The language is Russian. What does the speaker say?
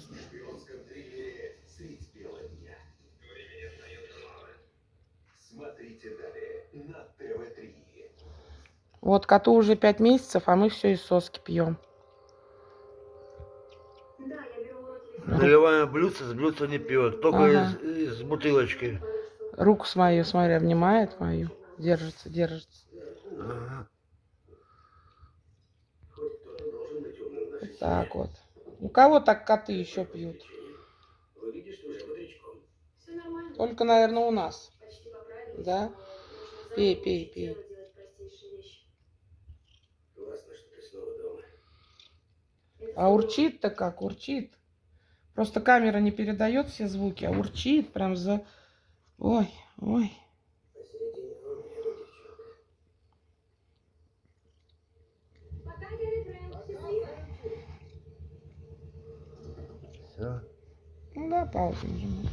шпионском триллере «Средь бела дня». Времени остается мало. Смотрите далее на ТВ-3. Вот коту уже 5 месяцев, а мы все из соски пьем. Наливаем блюдце, с блюдца не пьет, только Ага. из бутылочки. Руку свою, смотри, обнимает мою. Держится, держится. Ага. Вот так вот. У кого так коты еще пьют? Только, наверное, у нас. Да? Пей, пей, пей. А урчит-то как? Урчит. Просто камера не передает все звуки, а урчит прям за... Ой, ой. Все. Ну да, паузу нажимай.